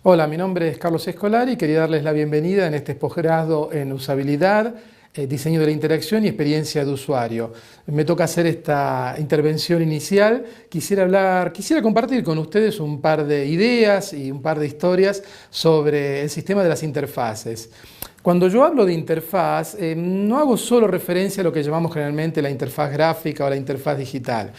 Hola, mi nombre es Carlos Escolari y quería darles la bienvenida en este posgrado en usabilidad, diseño de la interacción y experiencia de usuario. Me toca hacer esta intervención inicial. Quisiera compartir con ustedes un par de ideas y un par de historias sobre el sistema de las interfaces. Cuando yo hablo de interfaz, no hago solo referencia a lo que llamamos generalmente la interfaz gráfica o la interfaz digital.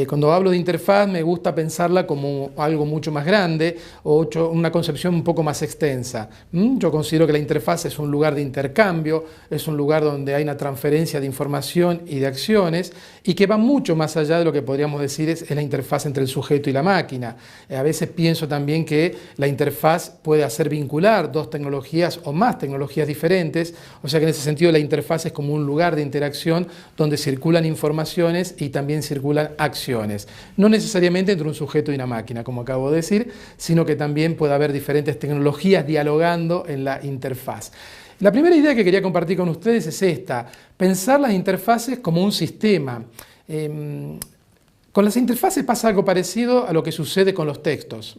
Cuando hablo de interfaz me gusta pensarla como algo mucho más grande o una concepción un poco más extensa. Yo considero que la interfaz es un lugar de intercambio, es un lugar donde hay una transferencia de información y de acciones y que va mucho más allá de lo que podríamos decir es la interfaz entre el sujeto y la máquina. A veces pienso también que la interfaz puede hacer vincular dos tecnologías o más tecnologías diferentes, o sea que en ese sentido la interfaz es como un lugar de interacción donde circulan informaciones y también circulan acciones. No necesariamente entre un sujeto y una máquina, como acabo de decir, sino que también puede haber diferentes tecnologías dialogando en la interfaz. La primera idea que quería compartir con ustedes es esta: pensar las interfaces como un sistema. Con las interfaces pasa algo parecido a lo que sucede con los textos.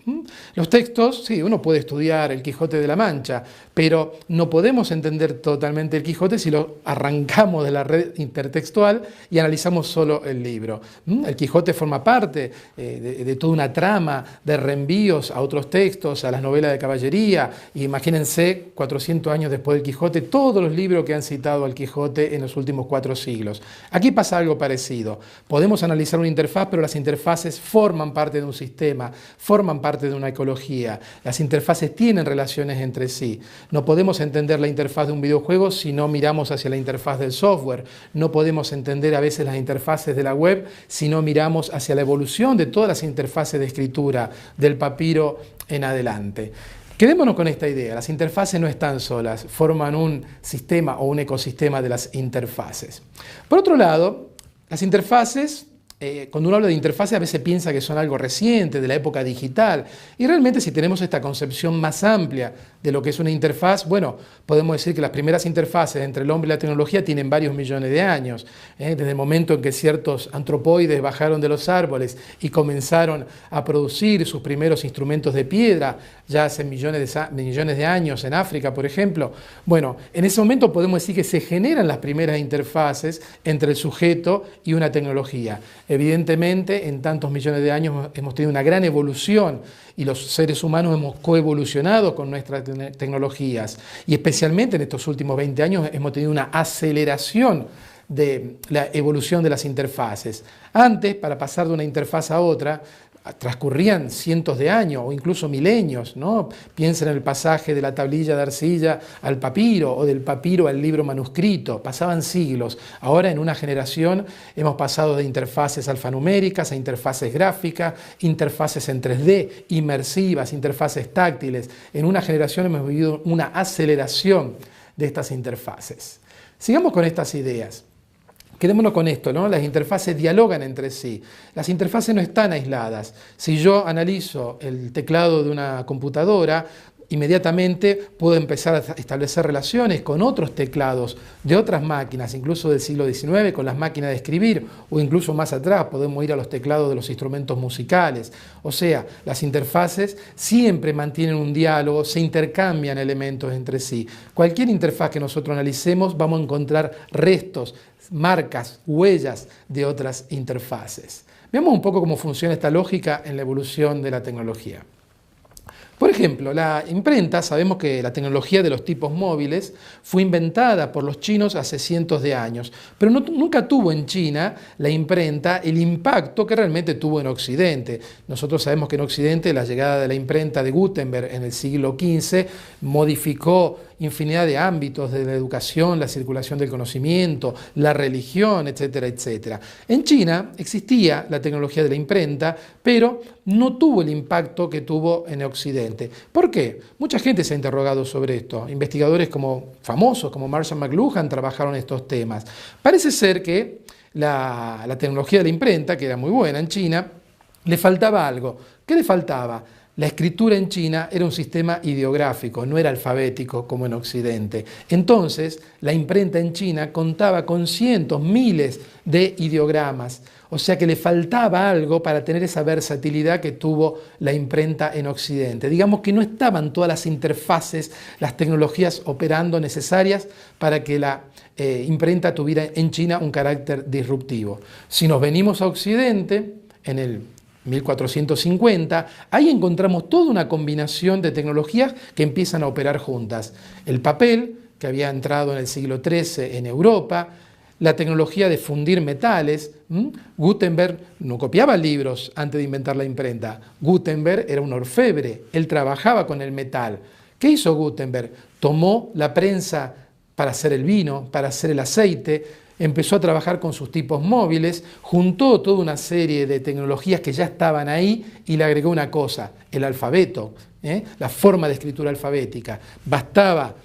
Los textos, sí, uno puede estudiar el Quijote de la Mancha, pero no podemos entender totalmente el Quijote si lo arrancamos de la red intertextual y analizamos solo el libro. El Quijote forma parte de toda una trama de reenvíos a otros textos, a las novelas de caballería. Imagínense, 400 años después del Quijote, todos los libros que han citado al Quijote en los últimos 4 siglos. Aquí pasa algo parecido. Podemos analizar una interfaz, pero las interfaces forman parte de un sistema, forman parte de una ecología. Las interfaces tienen relaciones entre sí. No podemos entender la interfaz de un videojuego si no miramos hacia la interfaz del software. No podemos entender a veces las interfaces de la web si no miramos hacia la evolución de todas las interfaces de escritura, del papiro en adelante. Quedémonos con esta idea: las interfaces no están solas, forman un sistema o un ecosistema de las interfaces. Por otro lado, las interfaces, cuando uno habla de interfaces a veces piensa que son algo reciente, de la época digital, y realmente si tenemos esta concepción más amplia de lo que es una interfaz, bueno, podemos decir que las primeras interfaces entre el hombre y la tecnología tienen varios millones de años, desde el momento en que ciertos antropoides bajaron de los árboles y comenzaron a producir sus primeros instrumentos de piedra, ya hace millones de años en África, por ejemplo. Bueno, en ese momento podemos decir que se generan las primeras interfaces entre el sujeto y una tecnología. Evidentemente, en tantos millones de años hemos tenido una gran evolución y los seres humanos hemos coevolucionado con nuestras tecnologías, y especialmente en estos últimos 20 años hemos tenido una aceleración de la evolución de las interfaces. Antes, para pasar de una interfaz a otra, transcurrían cientos de años o incluso milenios, ¿no? Piensen en el pasaje de la tablilla de arcilla al papiro o del papiro al libro manuscrito, pasaban siglos. Ahora en una generación hemos pasado de interfaces alfanuméricas a interfaces gráficas, interfaces en 3D, inmersivas, interfaces táctiles. En una generación hemos vivido una aceleración de estas interfaces. Sigamos con estas ideas. Quedémonos con esto, ¿no? Las interfaces dialogan entre sí. Las interfaces no están aisladas. Si yo analizo el teclado de una computadora, inmediatamente puedo empezar a establecer relaciones con otros teclados de otras máquinas, incluso del siglo XIX, con las máquinas de escribir, o incluso más atrás podemos ir a los teclados de los instrumentos musicales. O sea, las interfaces siempre mantienen un diálogo, se intercambian elementos entre sí. Cualquier interfaz que nosotros analicemos vamos a encontrar restos, marcas, huellas de otras interfaces. Veamos un poco cómo funciona esta lógica en la evolución de la tecnología. Por ejemplo, la imprenta, sabemos que la tecnología de los tipos móviles fue inventada por los chinos hace cientos de años, pero nunca tuvo en China la imprenta el impacto que realmente tuvo en Occidente. Nosotros sabemos que en Occidente la llegada de la imprenta de Gutenberg en el siglo XV modificó infinidad de ámbitos de la educación, la circulación del conocimiento, la religión, etcétera, etcétera. En China existía la tecnología de la imprenta, pero no tuvo el impacto que tuvo en Occidente. ¿Por qué? Mucha gente se ha interrogado sobre esto. Investigadores famosos como Marshall McLuhan trabajaron estos temas. Parece ser que la tecnología de la imprenta, que era muy buena en China, le faltaba algo. ¿Qué le faltaba? La escritura en China era un sistema ideográfico, no era alfabético como en Occidente. Entonces, la imprenta en China contaba con cientos, miles de ideogramas. O sea que le faltaba algo para tener esa versatilidad que tuvo la imprenta en Occidente. Digamos que no estaban todas las interfaces, las tecnologías operando necesarias para que la imprenta tuviera en China un carácter disruptivo. Si nos venimos a Occidente, en el 1450, ahí encontramos toda una combinación de tecnologías que empiezan a operar juntas. El papel, que había entrado en el siglo XIII en Europa, la tecnología de fundir metales. Gutenberg no copiaba libros antes de inventar la imprenta. Gutenberg era un orfebre, él trabajaba con el metal. ¿Qué hizo Gutenberg? Tomó la prensa para hacer el vino, para hacer el aceite, empezó a trabajar con sus tipos móviles, juntó toda una serie de tecnologías que ya estaban ahí y le agregó una cosa, el alfabeto, la forma de escritura alfabética. Bastaba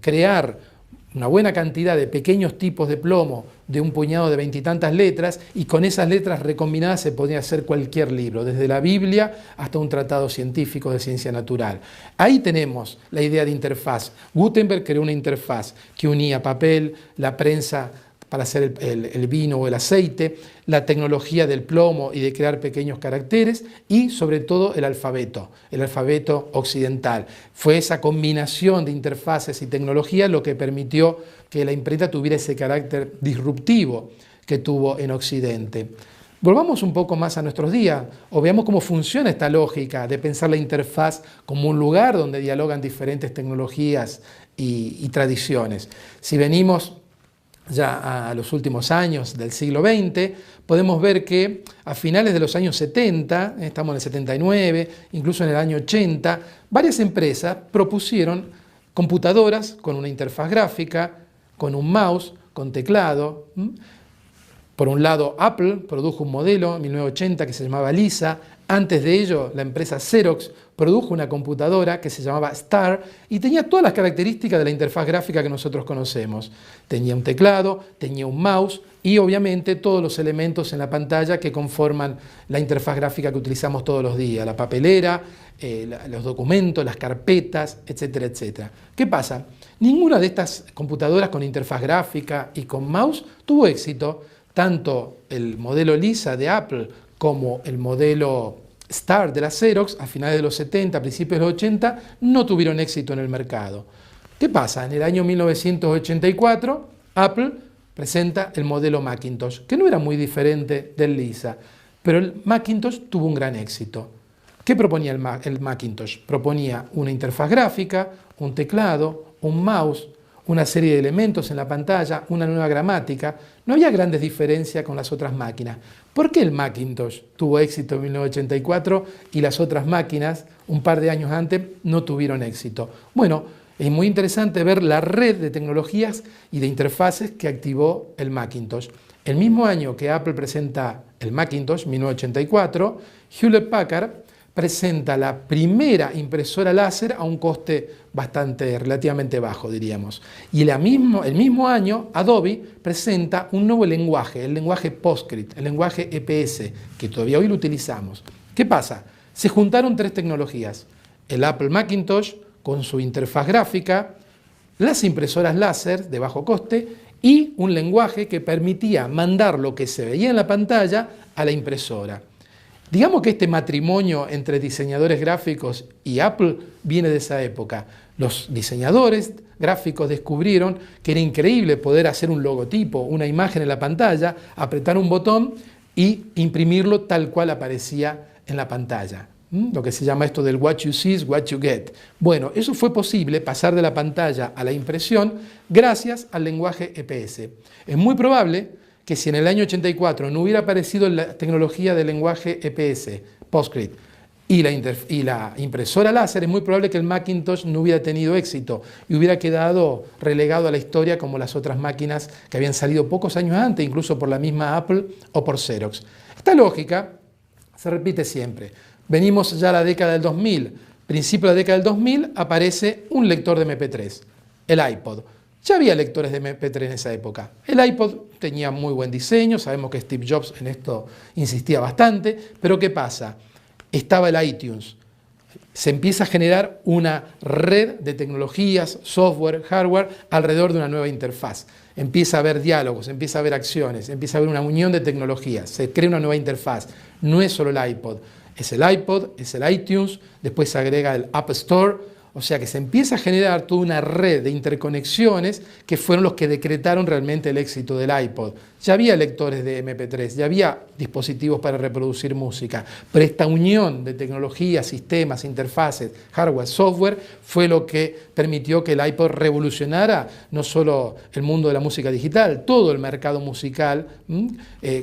crear una buena cantidad de pequeños tipos de plomo de un puñado de 20 y tantas letras, y con esas letras recombinadas se podía hacer cualquier libro, desde la Biblia hasta un tratado científico de ciencia natural. Ahí tenemos la idea de interfaz. Gutenberg creó una interfaz que unía papel, la prensa para hacer el vino o el aceite, la tecnología del plomo y de crear pequeños caracteres, y sobre todo el alfabeto occidental. Fue esa combinación de interfaces y tecnología lo que permitió que la imprenta tuviera ese carácter disruptivo que tuvo en Occidente. Volvamos un poco más a nuestros días, o veamos cómo funciona esta lógica de pensar la interfaz como un lugar donde dialogan diferentes tecnologías y tradiciones. Si venimos ya a los últimos años del siglo XX, podemos ver que a finales de los años 70, estamos en el 79, incluso en el año 80, varias empresas propusieron computadoras con una interfaz gráfica, con un mouse, con teclado. Por un lado, Apple produjo un modelo en 1980 que se llamaba Lisa. Antes de ello, la empresa Xerox produjo una computadora que se llamaba Star y tenía todas las características de la interfaz gráfica que nosotros conocemos. Tenía un teclado, tenía un mouse y obviamente todos los elementos en la pantalla que conforman la interfaz gráfica que utilizamos todos los días, la papelera, los documentos, las carpetas, etcétera, etcétera. ¿Qué pasa? Ninguna de estas computadoras con interfaz gráfica y con mouse tuvo éxito. Tanto el modelo Lisa de Apple como el modelo Star de la Xerox, a finales de los 70, principios de los 80, no tuvieron éxito en el mercado. ¿Qué pasa? En el año 1984, Apple presenta el modelo Macintosh, que no era muy diferente del Lisa, pero el Macintosh tuvo un gran éxito. ¿Qué proponía el Macintosh? Proponía una interfaz gráfica, un teclado, un mouse, una serie de elementos en la pantalla, una nueva gramática. No había grandes diferencias con las otras máquinas. ¿Por qué el Macintosh tuvo éxito en 1984 y las otras máquinas, un par de años antes, no tuvieron éxito? Bueno, es muy interesante ver la red de tecnologías y de interfaces que activó el Macintosh. El mismo año que Apple presenta el Macintosh, 1984, Hewlett Packard presenta la primera impresora láser a un coste relativamente bajo, diríamos. Y el mismo año, Adobe presenta un nuevo lenguaje, el lenguaje PostScript, el lenguaje EPS, que todavía hoy lo utilizamos. ¿Qué pasa? Se juntaron tres tecnologías: el Apple Macintosh con su interfaz gráfica, las impresoras láser de bajo coste y un lenguaje que permitía mandar lo que se veía en la pantalla a la impresora. Digamos que este matrimonio entre diseñadores gráficos y Apple viene de esa época. Los diseñadores gráficos descubrieron que era increíble poder hacer un logotipo, una imagen en la pantalla, apretar un botón y imprimirlo tal cual aparecía en la pantalla. Lo que se llama esto del what you see is what you get. Bueno, eso fue posible, pasar de la pantalla a la impresión, gracias al lenguaje EPS. Es muy probable que si en el año 84 no hubiera aparecido la tecnología del lenguaje EPS, PostScript, y la impresora láser, es muy probable que el Macintosh no hubiera tenido éxito y hubiera quedado relegado a la historia como las otras máquinas que habían salido pocos años antes, incluso por la misma Apple o por Xerox. Esta lógica se repite siempre. Venimos ya a la década del 2000. Principio de la década del 2000 aparece un lector de MP3, el iPod. Ya había lectores de MP3 en esa época. El iPod tenía muy buen diseño, sabemos que Steve Jobs en esto insistía bastante, pero ¿qué pasa? Estaba el iTunes. se empieza a generar una red de tecnologías, software, hardware, alrededor de una nueva interfaz. Empieza a haber diálogos, empieza a haber acciones, empieza a haber una unión de tecnologías, se crea una nueva interfaz. No es solo el iPod, es el iPod, es el iTunes, después se agrega el App Store. O sea que se empieza a generar toda una red de interconexiones que fueron los que decretaron realmente el éxito del iPod. Ya había lectores de MP3, ya había dispositivos para reproducir música, pero esta unión de tecnologías, sistemas, interfaces, hardware, software, fue lo que permitió que el iPod revolucionara no solo el mundo de la música digital, todo el mercado musical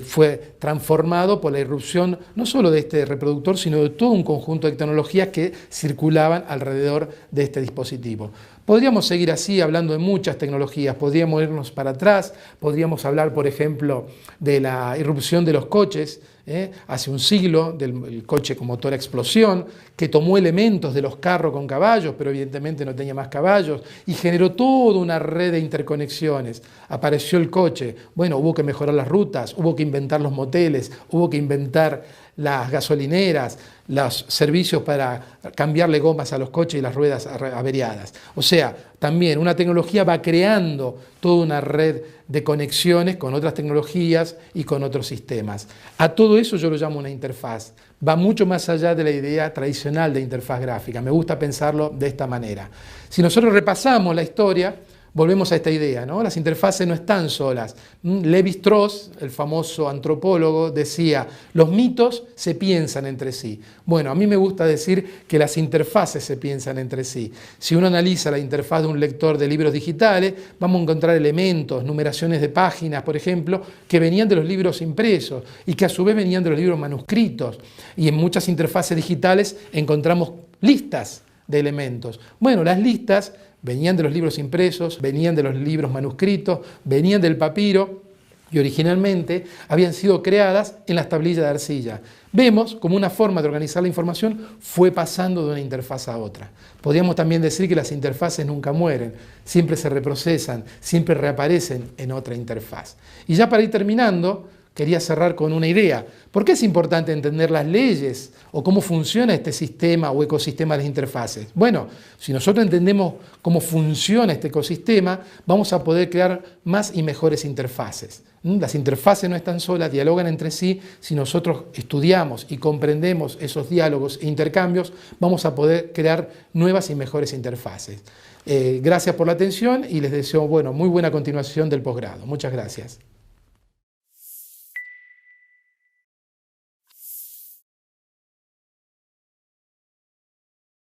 fue transformado por la irrupción no solo de este reproductor, sino de todo un conjunto de tecnologías que circulaban alrededor de este dispositivo. Podríamos seguir así hablando de muchas tecnologías, podríamos irnos para atrás, podríamos hablar, por ejemplo, de la irrupción de los coches, hace un siglo, del coche con motor a explosión, que tomó elementos de los carros con caballos, pero evidentemente no tenía más caballos, y generó toda una red de interconexiones. Apareció el coche, bueno, hubo que mejorar las rutas, hubo que inventar los moteles, hubo que inventar las gasolineras, los servicios para cambiarle gomas a los coches y las ruedas averiadas. O sea, también una tecnología va creando toda una red de conexiones con otras tecnologías y con otros sistemas. A todo eso yo lo llamo una interfaz. Va mucho más allá de la idea tradicional de interfaz gráfica. Me gusta pensarlo de esta manera. Si nosotros repasamos la historia, volvemos a esta idea, ¿no? Las interfaces no están solas. Lévi-Strauss, el famoso antropólogo, decía, los mitos se piensan entre sí. Bueno, a mí me gusta decir que las interfaces se piensan entre sí. Si uno analiza la interfaz de un lector de libros digitales, vamos a encontrar elementos, numeraciones de páginas, por ejemplo, que venían de los libros impresos y que a su vez venían de los libros manuscritos. Y en muchas interfaces digitales encontramos listas de elementos. Bueno, las listas venían de los libros impresos, venían de los libros manuscritos, venían del papiro y originalmente habían sido creadas en las tablillas de arcilla. Vemos como una forma de organizar la información fue pasando de una interfaz a otra. Podríamos también decir que las interfaces nunca mueren, siempre se reprocesan, siempre reaparecen en otra interfaz. Y ya para ir terminando, quería cerrar con una idea. ¿Por qué es importante entender las leyes o cómo funciona este sistema o ecosistema de las interfaces? Bueno, si nosotros entendemos cómo funciona este ecosistema, vamos a poder crear más y mejores interfaces. Las interfaces no están solas, dialogan entre sí. Si nosotros estudiamos y comprendemos esos diálogos e intercambios, vamos a poder crear nuevas y mejores interfaces. Gracias por la atención y les deseo muy buena continuación del posgrado. Muchas gracias.